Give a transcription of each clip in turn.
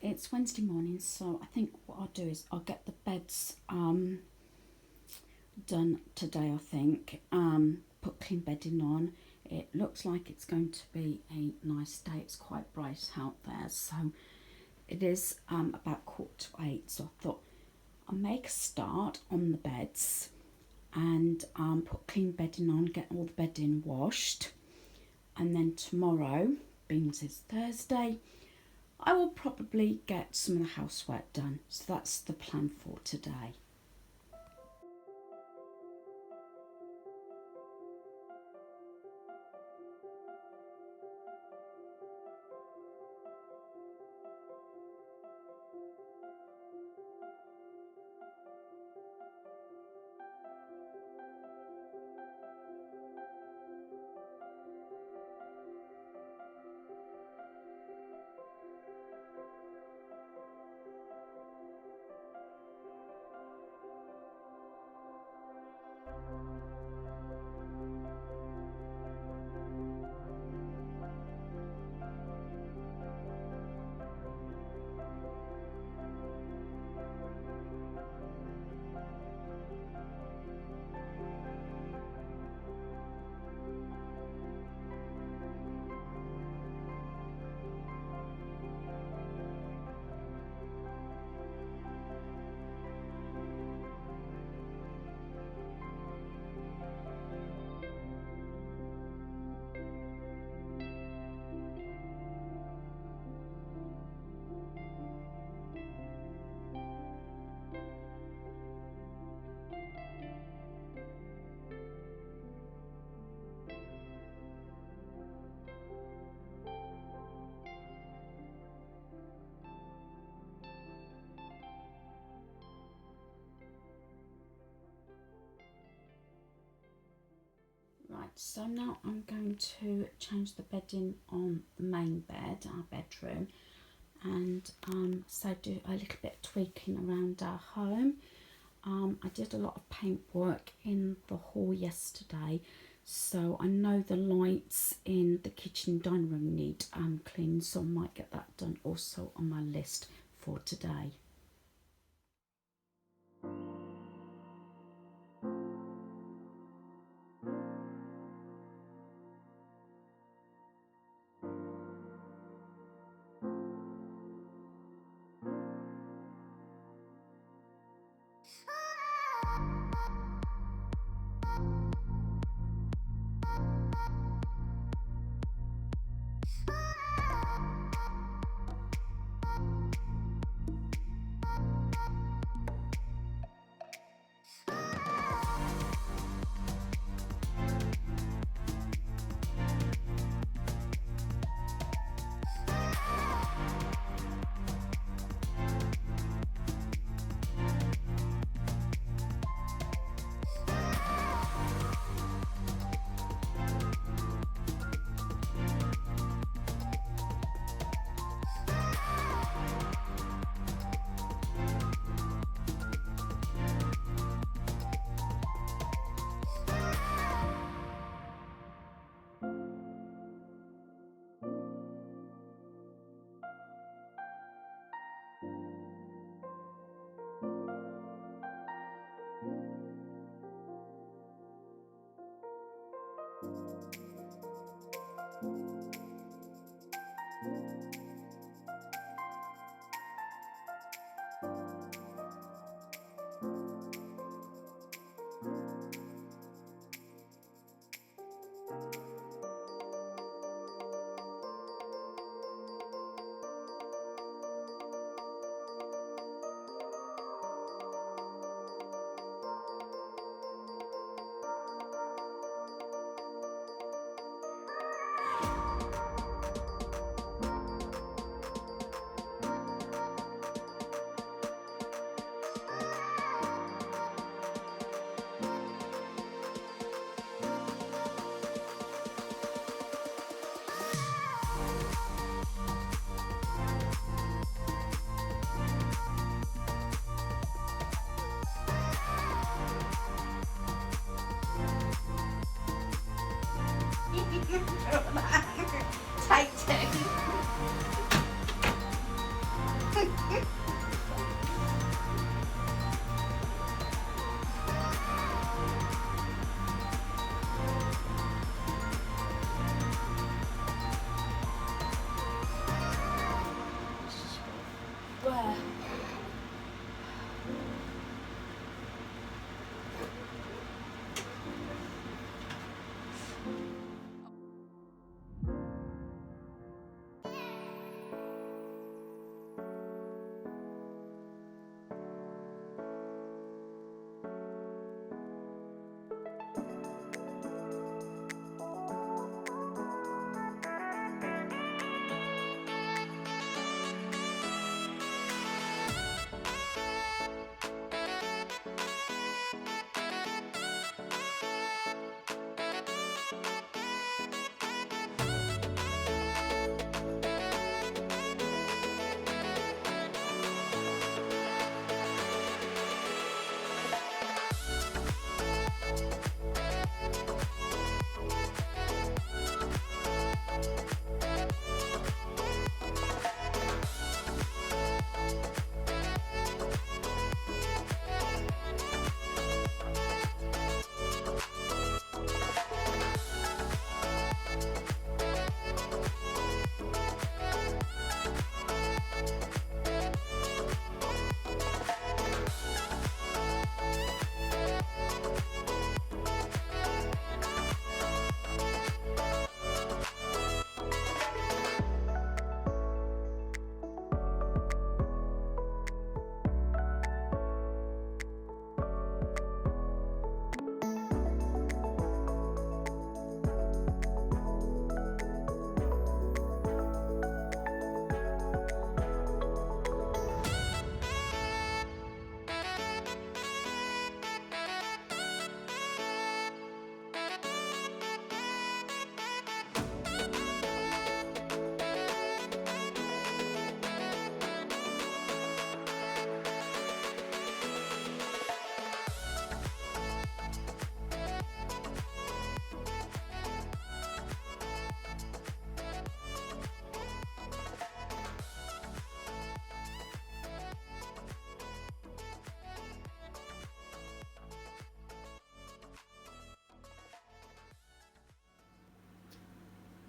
it's Wednesday morning, so I think what I'll do is I'll get the beds done today. I think put clean bedding on. It looks like it's going to be a nice day. It's quite bright out there, so it is about 7:45. So I thought I'll make a start on the beds and put clean bedding on, get all the bedding washed, and then tomorrow, being it's Thursday, I will probably get some of the housework done. So that's the plan for today. Right, so now I'm going to change the bedding on the main bed, our bedroom, and so do a little bit of tweaking around our home. I did a lot of paint work in the hall yesterday, so I know the lights in the kitchen dining room need cleaning, so I might get that done also on my list for today. swear.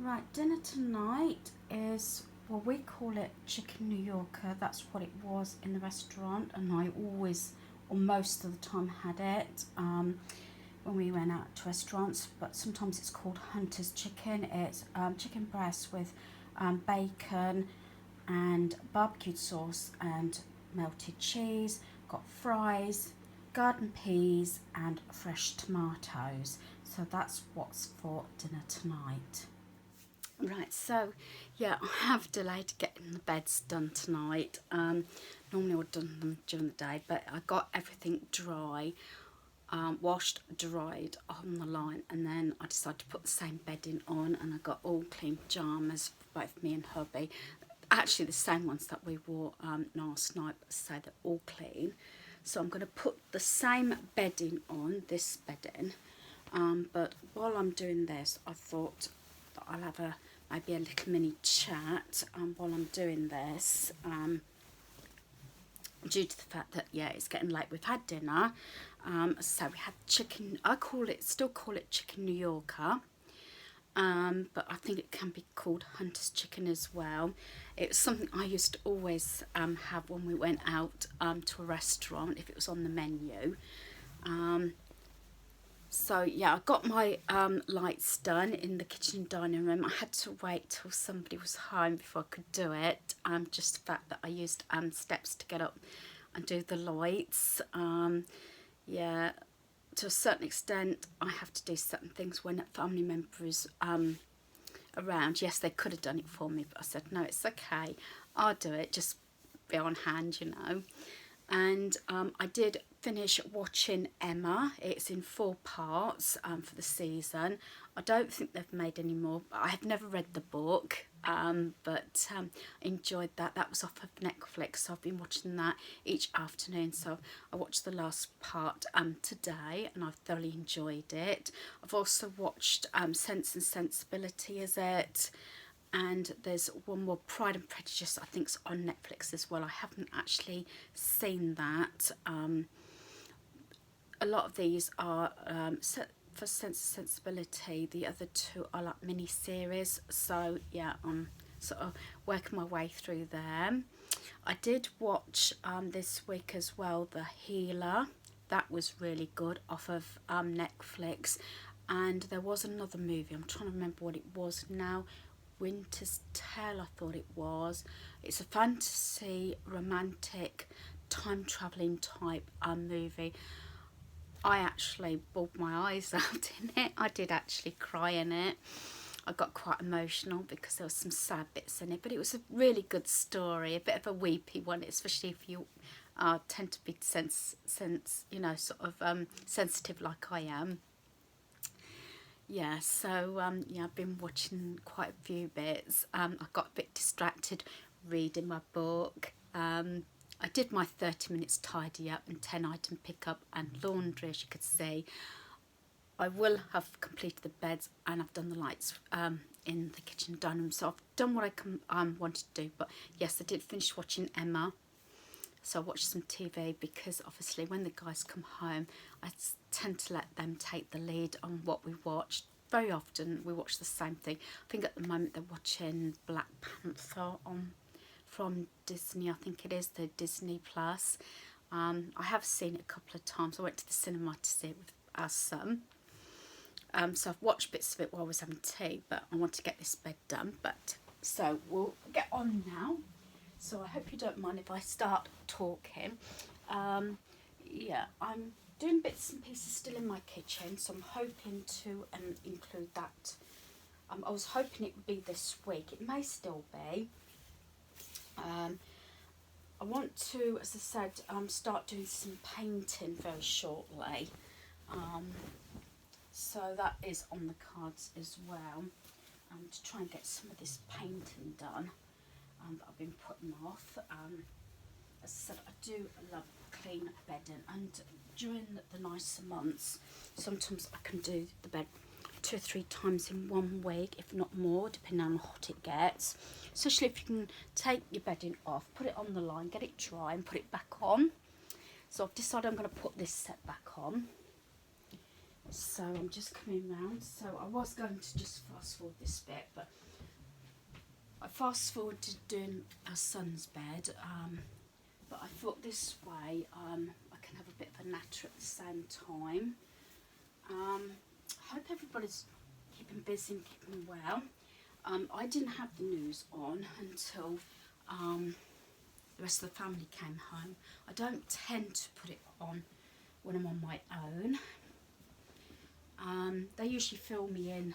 Right, dinner tonight is, well, we call it chicken New Yorker. That's what it was in the restaurant, and I always, or most of the time, had it when we went out to restaurants. But sometimes it's called Hunter's chicken. It's chicken breast with bacon and barbecued sauce and melted cheese. Got fries, garden peas, and fresh tomatoes. So that's what's for dinner tonight. Right, so yeah, I have delayed getting the beds done tonight. Normally I would have done them during the day, but I got everything dry, washed, dried on the line, and then I decided to put the same bedding on, and I got all clean pyjamas for both me and hubby. Actually the same ones that we wore last night, but so they're all clean. So I'm going to put the same bedding on, this bedding, but while I'm doing this, I thought that I'll have maybe a little mini chat while I'm doing this, due to the fact that, yeah, it's getting late. We've had dinner, so we had chicken, still call it chicken New Yorker, but I think it can be called Hunter's chicken as well. It was something I used to always have when we went out to a restaurant, if it was on the menu. So yeah, I got my lights done in the kitchen and dining room. I had to wait till somebody was home before I could do it. Just the fact that I used steps to get up and do the lights. Yeah, to a certain extent, I have to do certain things when a family member is around. Yes, they could have done it for me, but I said, no, it's okay. I'll do it. Just be on hand, you know. And I did finish watching Emma. It's in 4 parts for the season. I don't think they've made any more. I have never read the book, but enjoyed that. That was off of Netflix, so I've been watching that each afternoon. So I watched the last part today, and I've thoroughly enjoyed it. I've also watched Sense and Sensibility, is it? And there's one more, Pride and Prejudice, I think's on Netflix as well. I haven't actually seen that. A lot of these are for Sense and Sensibility. The other 2 are like mini series. So yeah, I'm sort of working my way through them. I did watch this week as well The Healer. That was really good, off of Netflix. And there was another movie, I'm trying to remember what it was now. Winter's Tale, I thought it was. It's a fantasy, romantic, time travelling type movie. I actually bawled my eyes out in it. I did actually cry in it. I got quite emotional because there was some sad bits in it, but it was a really good story, a bit of a weepy one, especially if you tend to be sensitive like I am. Yeah, so yeah, I've been watching quite a few bits. I got a bit distracted reading my book. I did my 30 minutes tidy up and 10 item pickup and laundry, as you could see. I will have completed the beds and I've done the lights in the kitchen and dining room. So I've done what I wanted to do. But yes, I did finish watching Emma. So I watched some TV because obviously when the guys come home, I tend to let them take the lead on what we watch. Very often we watch the same thing. I think at the moment they're watching Black Panther from Disney. I think it is the Disney Plus. I have seen it a couple of times. I went to the cinema to see it with our son. So I've watched bits of it while I was having tea, but I want to get this bed done. So we'll get on now. So I hope you don't mind if I start talking. Yeah, I'm doing bits and pieces still in my kitchen, so I'm hoping to include that. I was hoping it would be this week. It may still be. I want to, as I said, start doing some painting very shortly. So that is on the cards as well. To try and get some of this painting done that I've been putting off. As I said, I do love clean bedding, and during the nicer months, sometimes I can do the bed 2 or 3 times in 1 week, if not more, depending on how hot it gets. Especially if you can take your bedding off, put it on the line, get it dry and put it back on. So I've decided I'm going to put this set back on. So I'm just coming round. So I was going to just fast forward this bit, but I fast forwarded doing our son's bed, but I thought this way I can have a bit of a natter at the same time. I hope everybody's keeping busy and keeping well. I didn't have the news on until the rest of the family came home. I don't tend to put it on when I'm on my own. They usually fill me in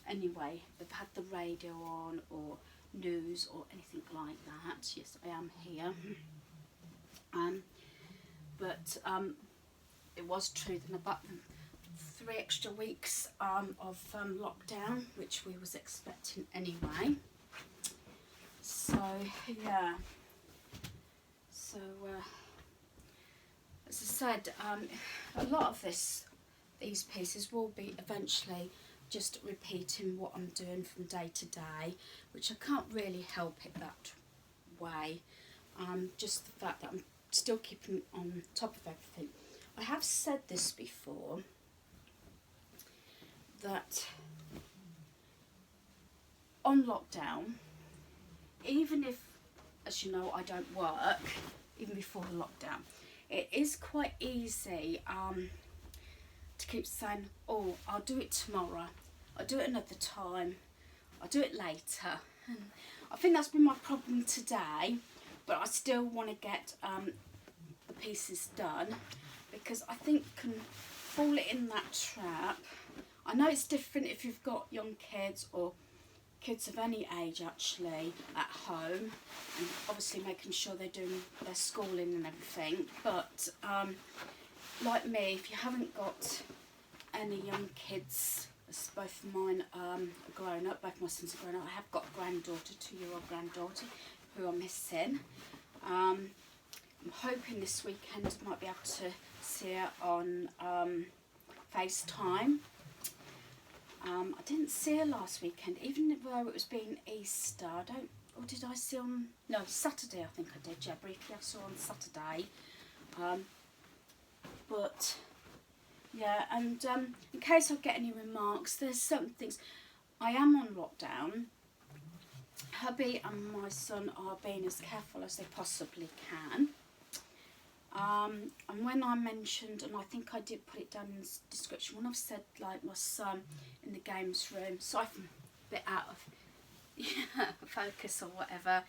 anyway. They've had the radio on or news or anything like that. Yes, I am here. But it was true that about 3 extra weeks of lockdown, which we was expecting anyway. So yeah. So as I said, a lot of these pieces will be eventually just repeating what I'm doing from day to day, which I can't really help it that way. Just the fact that I'm still keeping on top of everything. I have said this before, that on lockdown, even if, as you know, I don't work, even before the lockdown, it is quite easy to keep saying, oh, I'll do it tomorrow, I'll do it another time, I'll do it later. And I think that's been my problem today, but I still want to get the pieces done, because I think you can fall in that trap. I know it's different if you've got young kids or kids of any age actually at home, and obviously making sure they're doing their schooling and everything, but like me, if you haven't got any young kids, as both of mine are grown up, both my sons are grown up. I have got a granddaughter, 2-year-old granddaughter, who I'm missing. I'm hoping this weekend I might be able to see her on FaceTime. I didn't see her last weekend, even though it was being Easter. Or did I see on, no, Saturday I think I did, yeah, briefly I saw on Saturday. But yeah, and in case I get any remarks, there's certain things. I am on lockdown, hubby and my son are being as careful as they possibly can. And when I mentioned, and I think I did put it down in the description, when I've said like my son in the games room, so I'm a bit out of focus or whatever,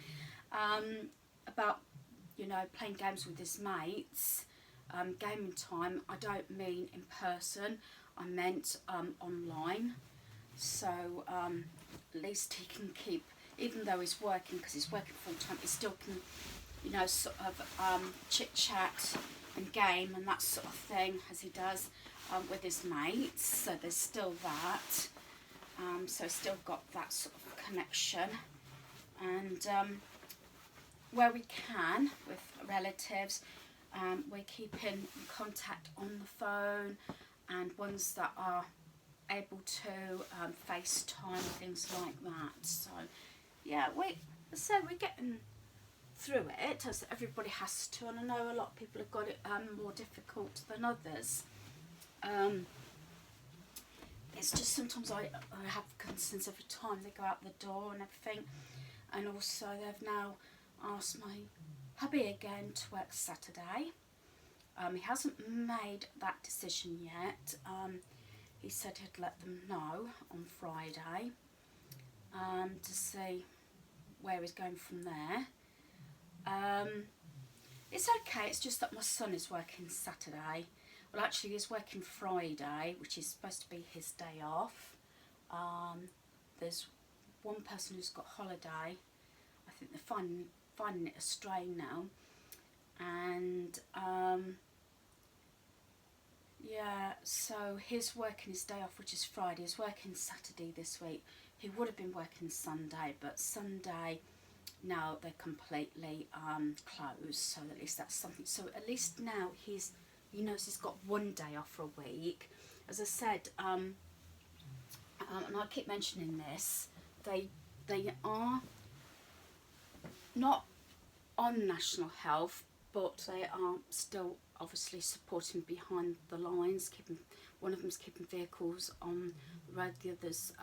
about, you know, playing games with his mates, gaming time, I don't mean in person, I meant online. So at least he can keep, even though he's working, because he's working full time, he still can, you know, sort of chit chat and game and that sort of thing as he does with his mates. So there's still that. So still got that sort of connection. And where we can with relatives, we're keeping in contact on the phone, and ones that are able to FaceTime, things like that. So yeah, we're getting through it, as everybody has to, and I know a lot of people have got it more difficult than others. It's just sometimes I have concerns every time they go out the door and everything, and also they've now asked my hubby again to work Saturday. He hasn't made that decision yet. He said he'd let them know on Friday to see where he's going from there. It's okay, it's just that my son is working Saturday. Well, actually he's working Friday, which is supposed to be his day off. There's one person who's got holiday. I think they're finding it a strain now. And yeah, so he's working his day off, which is Friday. He's working Saturday this week. He would have been working Sunday, but Sunday now they're completely closed. So at least that's something. So at least now he knows he's got one day off for a week. As I said, and I keep mentioning this, they are not on National Health, but they are still obviously supporting behind the lines, one of them's keeping vehicles on the road, the others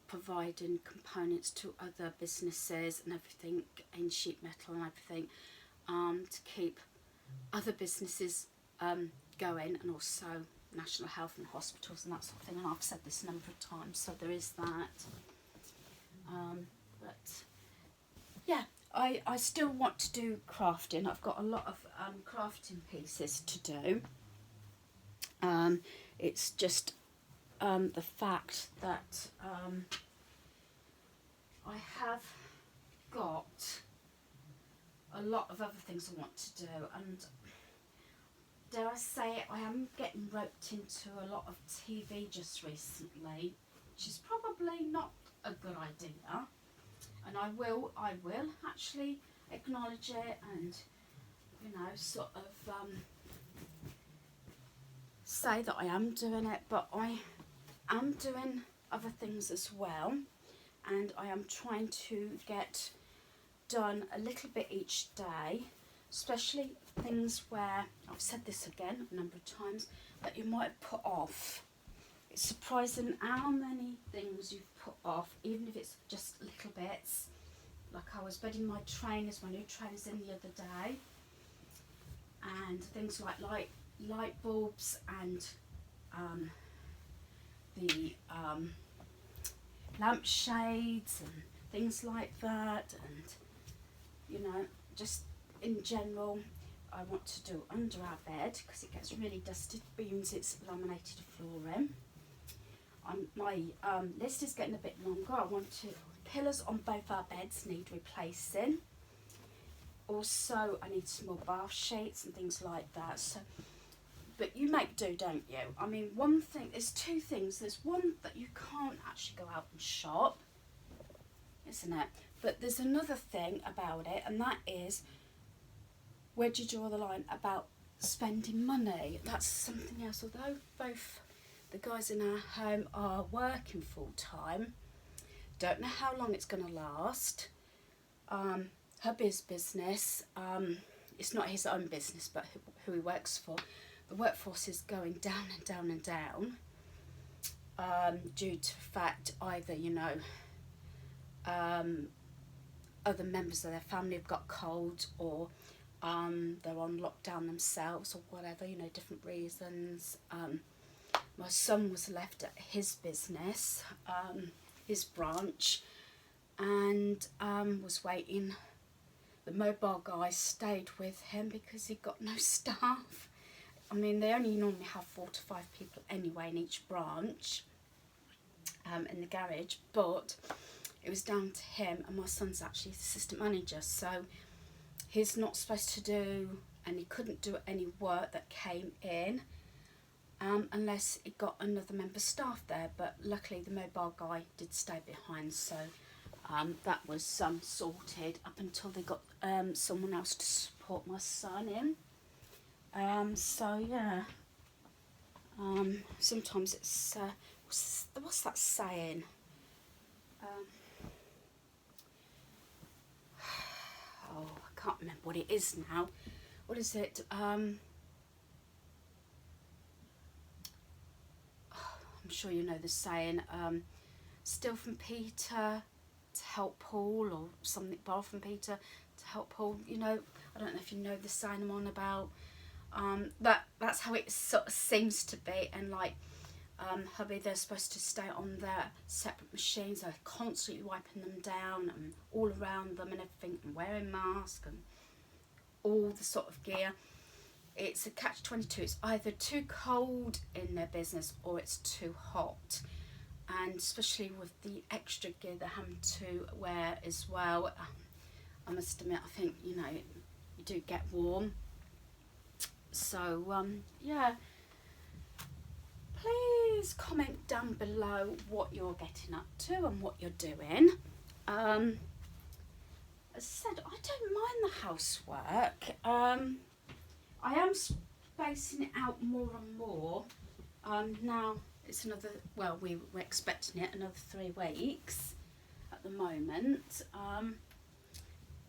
providing components to other businesses and everything in sheet metal and everything, to keep other businesses going, and also National Health and hospitals and that sort of thing. And I've said this a number of times, so there is that. But yeah, I still want to do crafting. I've got a lot of crafting pieces to do. It's just the fact that I have got a lot of other things I want to do, and dare I say it, I am getting roped into a lot of TV just recently, which is probably not a good idea. And I will actually acknowledge it, and sort of say that I am doing it, but I am doing other things as well, and I am trying to get done a little bit each day, especially things where, I've said this again a number of times, that you might have put off. It's surprising how many things you've put off, even if it's just little bits. Like I was bedding my trainers, my new trainers in the other day, and things like light bulbs and the lampshades and things like that, and just in general, I want to do under our bed because it gets really dusty, means it's laminated flooring. My list is getting a bit longer. I want to, pillars on both our beds need replacing. Also, I need some more bath sheets and things like that. So, but you make do, don't you? I mean, one thing, there's two things. There's one that you can't actually go out and shop, isn't it? But there's another thing about it, and that is, where do you draw the line about spending money? That's something else. Although both the guys in our home are working full time, don't know how long it's going to last. Hubby's business, it's not his own business, but who he works for, the workforce is going down and down and down. due to the fact either, you know, other members of their family have got cold, or they're on lockdown themselves, or whatever, you know, different reasons. My son was left at his business, his branch, and was waiting. The mobile guy stayed with him because he got no staff. I mean, they only normally have 4 to 5 people anyway in each branch, in the garage, but it was down to him, and my son's actually the assistant manager, so he's not supposed to do, and he couldn't do any work that came in unless he got another member of staff there, but luckily the mobile guy did stay behind, so that was sorted up until they got someone else to support my son in. So yeah, sometimes it's what's that saying? Oh, I can't remember what it is now. What is it? I'm sure you know the saying. Steal from Peter to help Paul, or something. Borrow from Peter to help Paul. You know, I don't know if you know the saying I'm on about. That's how it sort of seems to be, and like hubby, they're supposed to stay on their separate machines. They're constantly wiping them down and all around them and everything, and wearing masks and all the sort of gear. It's a catch-22. It's either too cold in their business or it's too hot, and especially with the extra gear they're having to wear as well. I must admit, I think, you know, you do get warm. So yeah, please comment down below what you're getting up to and what you're doing. As I said, I don't mind the housework. I am spacing it out more and more. Now it's another, well, we're expecting it another 3 weeks at the moment.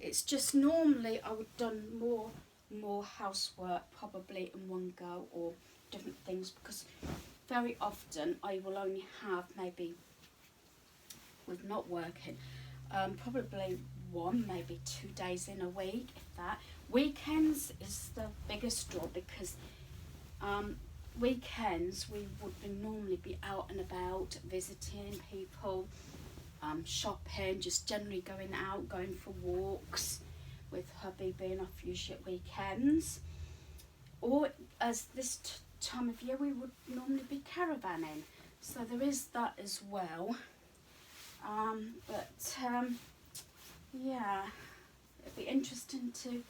It's just normally I would have done more housework probably in one go, or different things, because very often I will only have, maybe with not working, probably 1, maybe 2 days in a week, if that. Weekends is the biggest draw, because weekends we would normally be out and about visiting people, shopping, just generally going out, going for walks, with hubby being off usually at weekends. Or as this time of year we would normally be caravanning, so there is that as well. Yeah, it'd be interesting to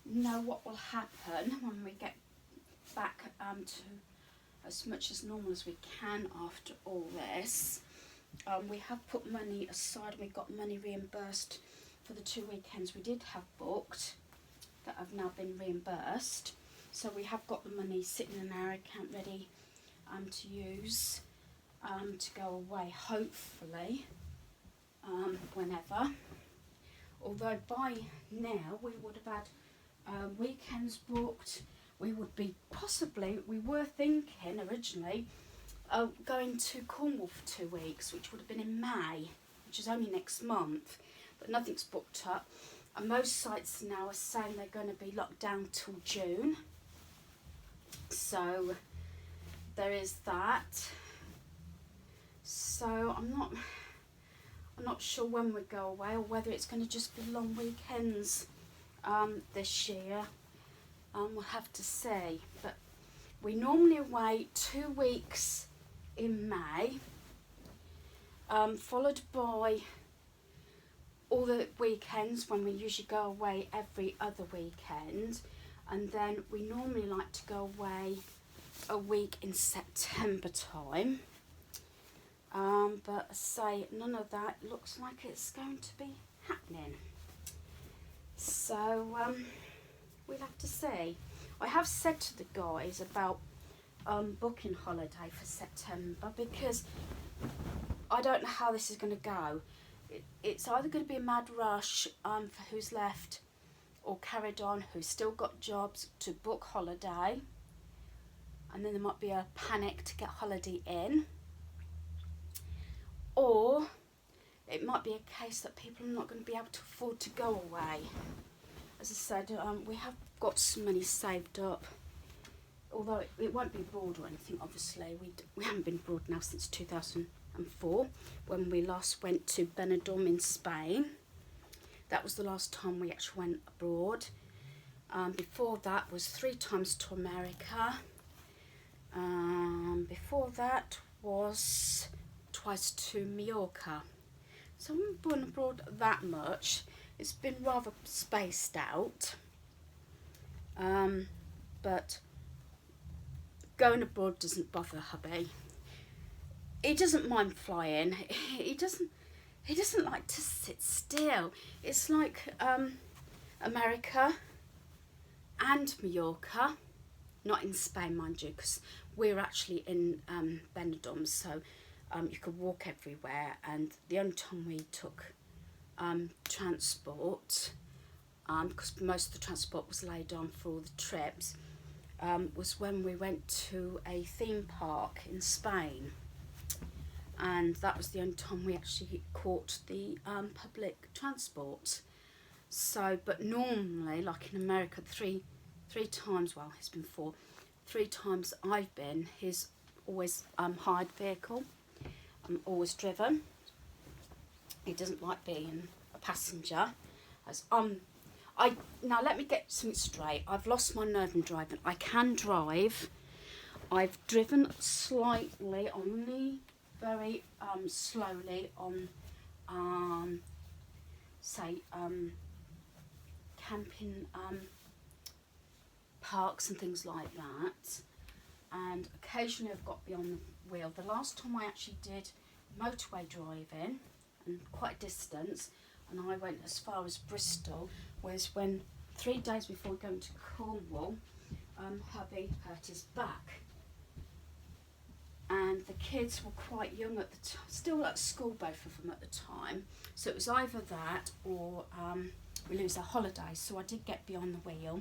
know what will happen when we get back to as much as normal as we can after all this. We have put money aside, and we got money reimbursed for the 2 weekends we did have booked that have now been reimbursed. So we have got the money sitting in our account ready to use to go away, hopefully, whenever. Although by now we would have had weekends booked. We would be possibly, we were thinking originally going to Cornwall for 2 weeks, which would have been in May, which is only next month, but nothing's booked up. And most sites now are saying they're going to be locked down till June. So there is that. So I'm not sure when we go away, or whether it's going to just be long weekends this year. We'll have to see. But we normally away 2 weeks in May, followed by all the weekends when we usually go away every other weekend, and then we normally like to go away a week in September time. But say none of that looks like it's going to be happening. So we'll have to see. I have said to the guys about booking holiday for September, because I don't know how this is going to go. It's either going to be a mad rush for who's left or carried on, who's still got jobs, to book holiday, and then there might be a panic to get holiday in, or it might be a case that people are not going to be able to afford to go away. As I said, we have got some money saved up, although it won't be abroad or anything, obviously. We haven't been abroad now since 2004, when we last went to Benidorm in Spain. That was the last time we actually went abroad. Before that was 3 times to America. Before that was twice to Mallorca. So I haven't been abroad that much. It's been rather spaced out. But going abroad doesn't bother hubby. He doesn't mind flying. He doesn't like to sit still. It's like America and Mallorca, not in Spain, mind you, because we're actually in Benidorm, so you could walk everywhere. And the only time we took transport, because most of the transport was laid on for all the trips, was when we went to a theme park in Spain. And that was the only time we actually caught the public transport. So, but normally, like in America, three times, well, it's been 4, 3 times I've been, he's always hired vehicle, always driven. He doesn't like being a passenger. As now let me get something straight. I've lost my nerve in driving. I can drive. I've driven slightly, only very slowly on say camping parks and things like that, and occasionally I've got beyond the wheel. The last time I actually did motorway driving, and quite a distance, and I went as far as Bristol, was when 3 days before going to Cornwall, hubby hurt his back. And the kids were quite young at the time, still at school, both of them at the time. So it was either that or we lose our holidays. So I did get behind the wheel.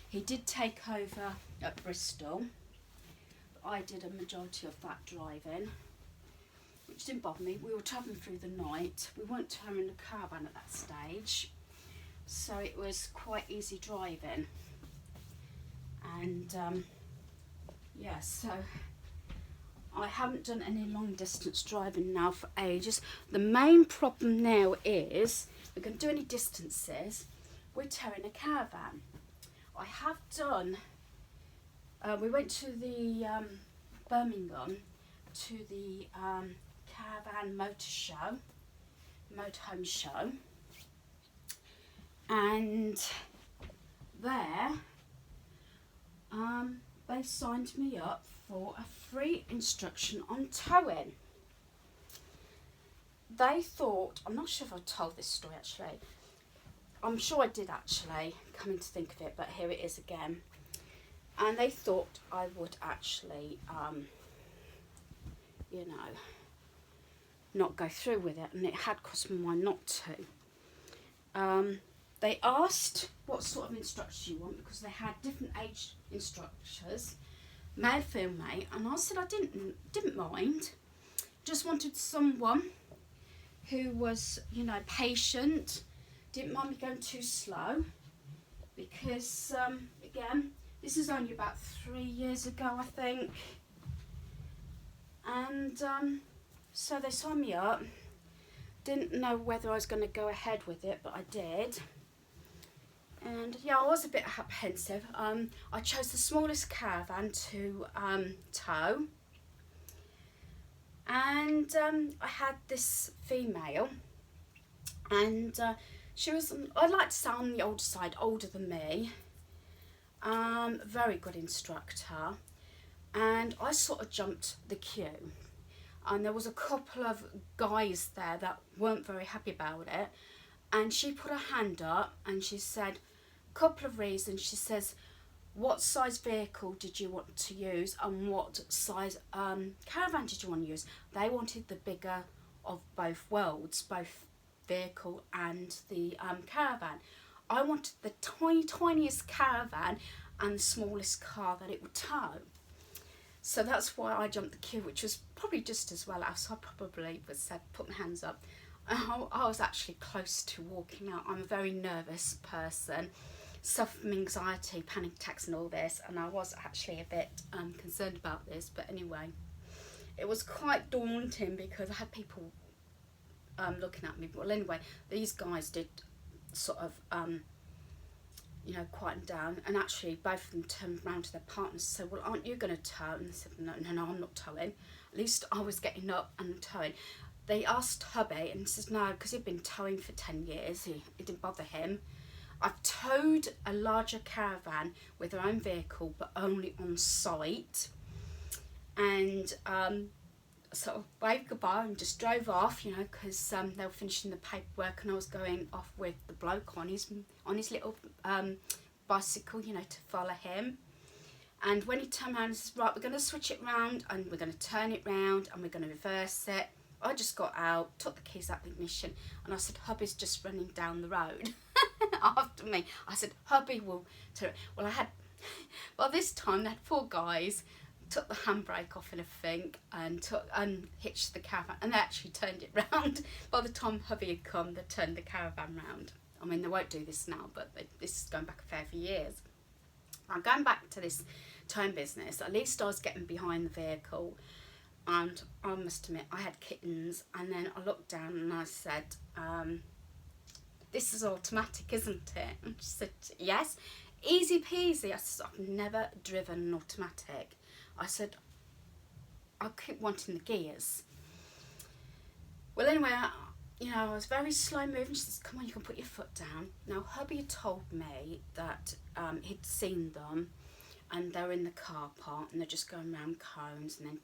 He did take over at Bristol. But I did a majority of that driving, which didn't bother me. We were travelling through the night. We weren't towing the caravan at that stage. So it was quite easy driving. And yeah, so I haven't done any long distance driving now for ages. The main problem now is, we're going to do any distances, we're towing a caravan. I have done, we went to the Birmingham, to the caravan motorhome show, and there they signed me up for a free instruction on towing. They thought, I'm not sure if I told this story actually, I'm sure I did actually, coming to think of it, but here it is again. And they thought I would actually, you know, not go through with it, and it had crossed my mind not to. They asked what sort of instructors you want, because they had different age instructors, male, female, and I said I didn't mind. Just wanted someone who was, you know, patient, didn't mind me going too slow, because again, this is only about 3 years ago, I think, and so they signed me up. Didn't know whether I was going to go ahead with it, but I did. And yeah, I was a bit apprehensive. I chose the smallest caravan to tow, and I had this female, and she was, I'd like to say, on the older side, older than me. Very good instructor, and I sort of jumped the queue, and there was a couple of guys there that weren't very happy about it, and she put her hand up and she said a couple of reasons. She says, what size vehicle did you want to use, and what size caravan did you want to use? They wanted the bigger of both worlds, both vehicle and the caravan. I wanted the tiniest caravan and the smallest car that it would tow. So that's why I jumped the queue, which was probably just as well as I probably was said, put my hands up. I was actually close to walking out. I'm a very nervous person, suffer from anxiety, panic attacks and all this, and I was actually a bit concerned about this. But anyway, it was quite daunting because I had people looking at me. Well, anyway, these guys did sort of quieten down, and actually both of them turned round to their partners and said, well, aren't you going to tow? And they said, no, I'm not towing. At least I was getting up and towing. They asked hubby, and he says no, because he'd been towing for 10 years. It didn't bother him. I've towed a larger caravan with their own vehicle, but only on site. And sort of waved goodbye and just drove off, because they were finishing the paperwork, and I was going off with the bloke on his little bicycle, to follow him. And when he turned around and says, right, we're going to switch it round, and we're going to turn it round, and we're going to reverse it. I just got out, took the keys out of the ignition, and I said, hubby's just running down the road after me. I said, hubby will turn it. Well, by this time, they had 4 guys, took the handbrake off and everything, and hitched the caravan, and they actually turned it round. By the time hubby had come, they turned the caravan round. I mean, they won't do this now, but this is going back a fair few years. Now, going back to this towing business, at least I was getting behind the vehicle, and I must admit, I had kittens, and then I looked down and I said, this is automatic, isn't it? And she said, yes. Easy peasy. I said, I've never driven an automatic. I said, I keep wanting the gears. Well, anyway, I was very slow moving. She says, come on, you can put your foot down. Now, hubby had told me that he'd seen them, and they were in the car park, and they're just going around cones and then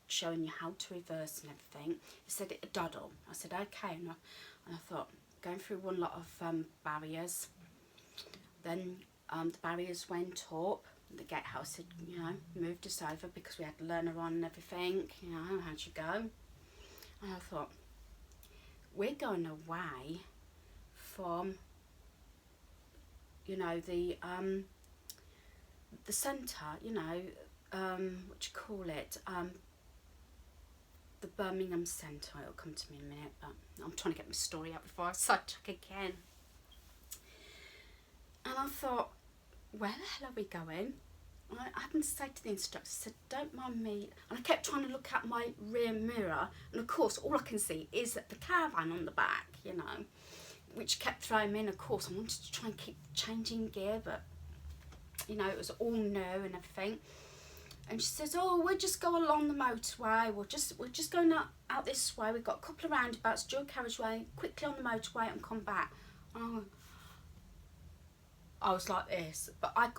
showing you how to reverse and everything. He said, it a doddle. I said, okay. And I thought, going through one lot of barriers. Then the barriers went up. The gatehouse had, moved us over because we had the learner on and everything. How'd you go? And I thought, we're going away from, the centre, what do you call it? The Birmingham Centre. It'll come to me in a minute, but I'm trying to get my story out before I sidetrack again. And I thought, where the hell are we going? I happened to say to the instructor, I said, don't mind me. And I kept trying to look at my rear mirror, and of course all I can see is that the caravan on the back, which kept throwing me in. Of course I wanted to try and keep changing gear, but it was all new and everything. And she says, oh, we'll just go along the motorway, we're just going out this way, we've got a couple of roundabouts, dual carriageway, quickly on the motorway and come back. I was like this, but I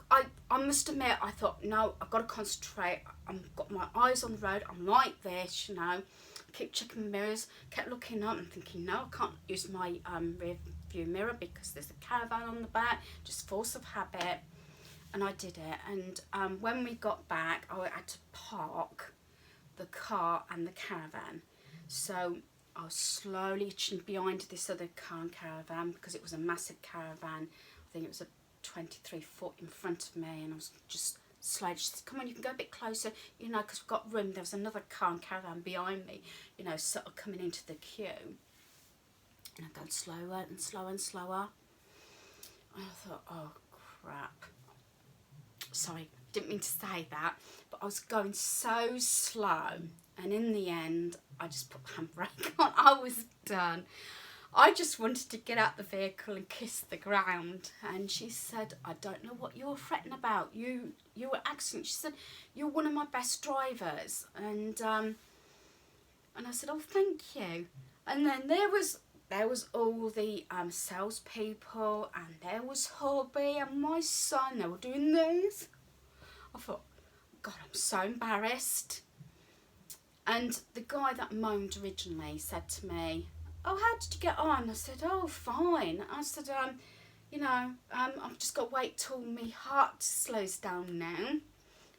must admit, I thought, no, I've got to concentrate. I've got my eyes on the road. I'm like this, keep checking the mirrors, kept looking up and thinking, no, I can't use my rear view mirror because there's a caravan on the back, just force of habit. And I did it. And when we got back, I had to park the car and the caravan. So I was slowly inching behind this other car and caravan because it was a massive caravan. I think it was a 23 foot in front of me, and I was just slowly. She said, come on, you can go a bit closer, because we've got room. There was another car and caravan behind me, sort of coming into the queue. And I go slower and slower and slower. And I thought, oh crap. Sorry, didn't mean to say that, but I was going so slow, and in the end I just put the handbrake on. I was done. I just wanted to get out the vehicle and kiss the ground. And she said, I don't know what you were fretting about. You were excellent. She said, you're one of my best drivers. And I said, oh, thank you. And then there was all the salespeople, and there was hubby and my son. They were doing this. I thought, God, I'm so embarrassed. And the guy that moaned originally said to me, oh, how did you get on? I said, oh, fine. I said, I've just got to wait till my heart slows down now.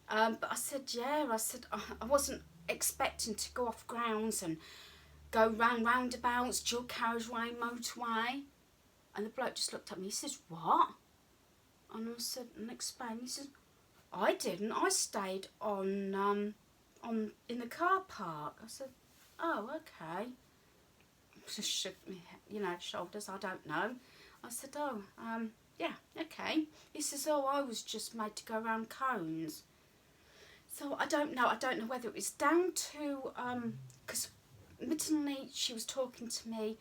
But I said, yeah. I said, I wasn't expecting to go off grounds and go round roundabouts, dual carriageway, motorway. And the bloke just looked at me. He says, what? And I said, and explained. He says, I didn't. I stayed on in the car park. I said, oh, okay. Just shook me, shoulders. I don't know. I said, oh, yeah, okay. He says, oh, I was just made to go around cones. So I don't know. I don't know whether it was down to because admittedly she was talking to me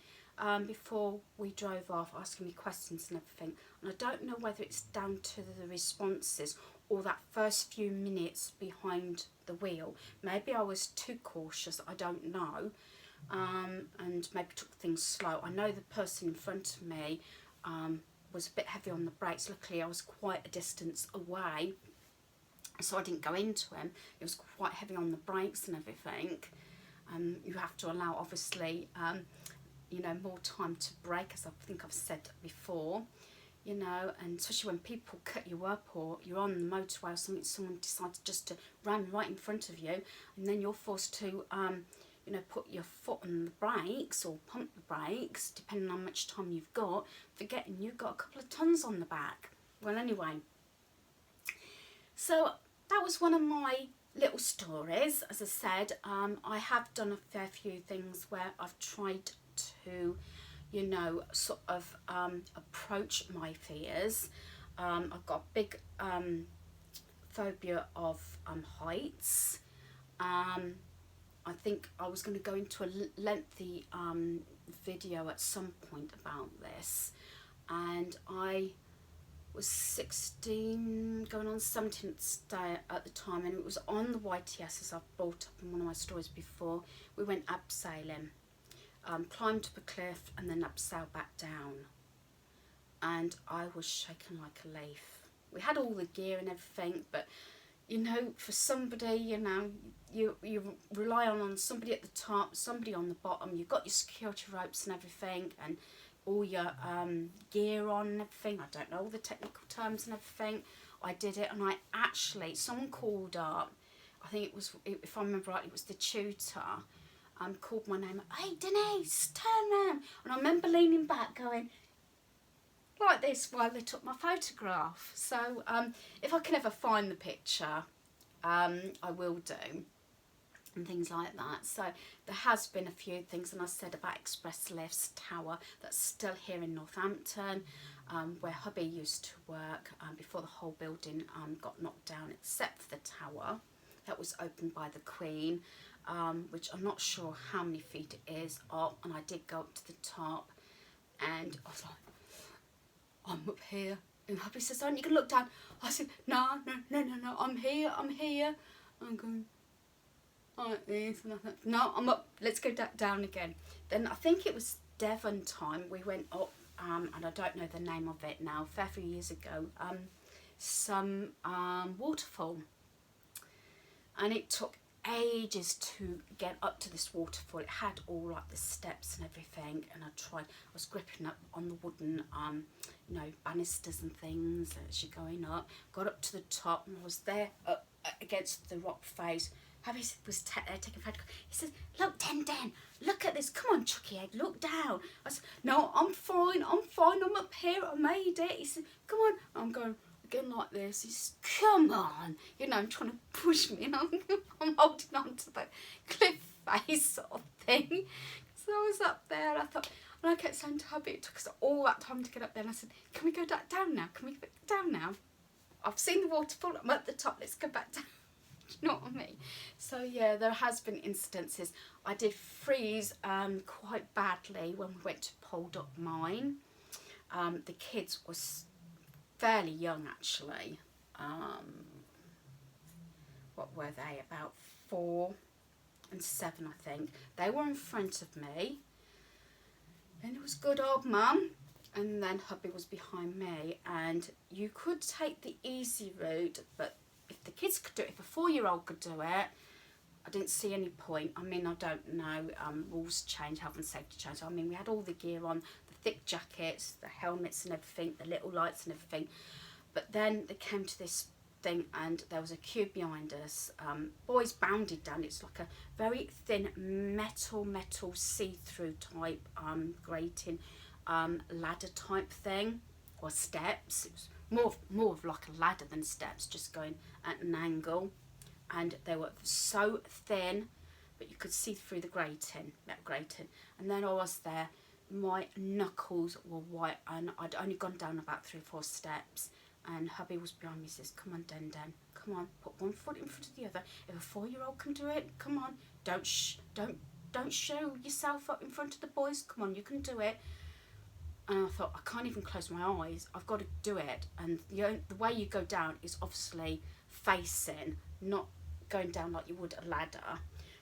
before we drove off, asking me questions and everything, and I don't know whether it's down to the responses or that first few minutes behind the wheel. Maybe I was too cautious. I don't know. And maybe took things slow. I know the person in front of me was a bit heavy on the brakes. Luckily I was quite a distance away, so I didn't go into him. It was quite heavy on the brakes and everything. You have to allow, obviously, more time to brake, as I think I've said before, and especially when people cut you up or you're on the motorway or something, someone decides just to ram right in front of you, and then you're forced to put your foot on the brakes or pump the brakes, depending on how much time you've got, forgetting you've got a couple of tons on the back. Well, anyway, so that was one of my little stories. As I said, I have done a fair few things where I've tried to, sort of approach my fears. I've got a big phobia of heights. I think I was going to go into a lengthy video at some point about this, and I was 16 going on 17 at the time, and it was on the YTS, as I've brought up in one of my stories before. We went abseiling, climbed up a cliff and then abseiled back down, and I was shaken like a leaf. We had all the gear and everything, but for somebody, you rely on somebody at the top, somebody on the bottom. You've got your security ropes and everything, and all your gear on and everything. I don't know all the technical terms and everything. I did it, and someone called up. I think it was, if I remember right, it was the tutor. Called my name. Hey, Denise, turn round. And I remember leaning back, going like this while they took my photograph. So if I can ever find the picture, I will do, and things like that. So there has been a few things, and I said about Express Lifts Tower, that's still here in Northampton, where hubby used to work before the whole building got knocked down, except for the tower that was opened by the Queen, which I'm not sure how many feet it is up, and I did go up to the top, and I was like, I'm up here. And hubby says, aren't you going to look down? I said, no, I'm here. I'm going like this, and I thought, no, I'm up, let's go down again. Then I think it was Devon time, we went up, and I don't know the name of it now, a fair few years ago, some waterfall. And it took ages to get up to this waterfall. It had all like the steps and everything, and I was gripping up on the wooden banisters and things as you're going up. Got up to the top, and I was there up against the rock face. Hubby was taking a photograph. He says, look, Den, look at this, come on, Chucky Egg, look down. I said, no, I'm fine, I'm up here, I made it. He said, come on. I'm going again like this. He says, come on, I'm trying to push me, and I'm holding on to the cliff face sort of thing. So I was up there, and I kept saying to hubby, it took us all that time to get up there, and I said, can we go down now? Can we go down now? I've seen the waterfall, I'm at the top, let's go back down. Do you know what I mean? So yeah, there has been instances. I did freeze quite badly when we went to Polduck Mine. The kids was fairly young actually. What were they? About 4 and 7, I think. They were in front of me. Then it was good old mum, and then hubby was behind me. And you could take the easy route, but if the kids could do it, if a 4-year-old could do it, I didn't see any point. I mean, I don't know, rules change, health and safety change. I mean, we had all the gear on, the thick jackets, the helmets and everything, the little lights and everything. But then they came to this thing, and there was a queue behind us. Boys bounded down. It's like a very thin metal see-through type grating ladder type thing. or steps. It was more of like a ladder than steps, just going at an angle. And they were so thin, but you could see through the grating, that grating. And then I was there, my knuckles were white, and I'd only gone down about 3 or 4 steps, and hubby was behind me, says, come on, Den Den, come on, put one foot in front of the other. If a 4-year-old can do it, come on, don't show yourself up in front of the boys, come on, you can do it. And I thought, I can't even close my eyes, I've got to do it. And the way you go down is obviously facing, not going down like you would a ladder.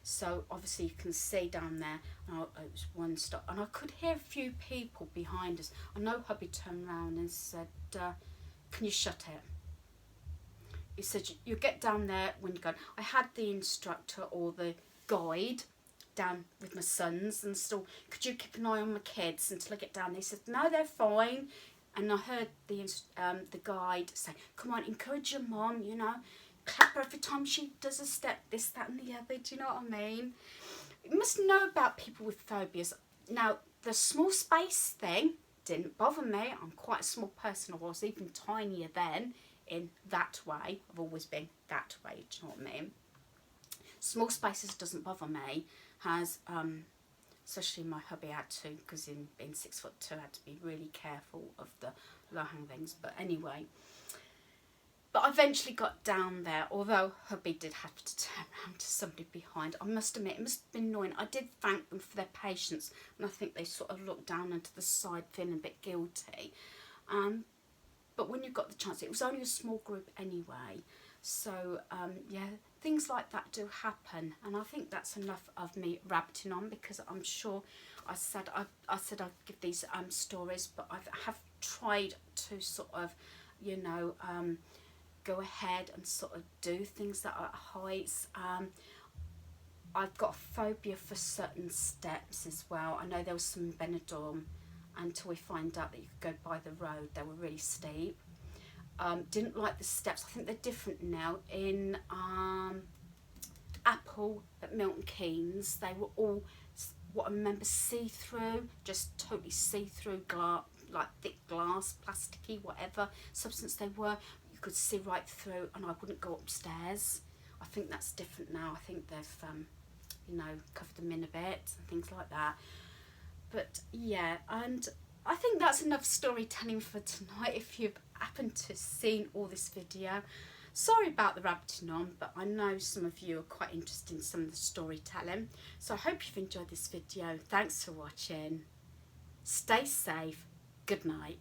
So obviously you can see down there, and it was one stop, and I could hear a few people behind us. I know hubby turned around and said, can you shut it? He said, you get down there when you go. I had the instructor or the guide down with my sons, and still, could you keep an eye on my kids until I get down there? He said, no, they're fine. And I heard the guide say, come on, encourage your mum, you know, clap her every time she does a step, this, that and the other, do you know what I mean? You must know about people with phobias. Now, the small space thing didn't bother me. I'm quite a small person. I was even tinier then in that way. I've always been that way, do you know what I mean? Small spaces doesn't bother me. Has, especially my hubby had to, because in being 6'2", I had to be really careful of the low-hanging things. But anyway, but I eventually got down there, although hubby did have to turn around to somebody behind. I must admit, it must have been annoying. I did thank them for their patience, and I think they sort of looked down into the side feeling a bit guilty. But when you got the chance, it was only a small group anyway. So, yeah, things like that do happen. And I think that's enough of me rabbiting on, because I'm sure I said I'd give these stories, but I have tried to sort of, you know, go ahead and sort of do things that are at heights. I've got a phobia for certain steps as well. I know there was some in Benidorm, until we find out that you could go by the road. They were really steep. Didn't like the steps. I think they're different now. In Apple at Milton Keynes, they were all, what I remember, see-through, just totally see-through glass, like thick glass, plasticky, whatever substance they were. You could see right through, and I wouldn't go upstairs. I think that's different now. I think they've, you know, covered them in a bit and things like that. But yeah, and I think that's enough storytelling for tonight. If you've happened to seen all this video, sorry about the rabbiting on, but I know some of you are quite interested in some of the storytelling. So I hope you've enjoyed this video. Thanks for watching. Stay safe. Good night.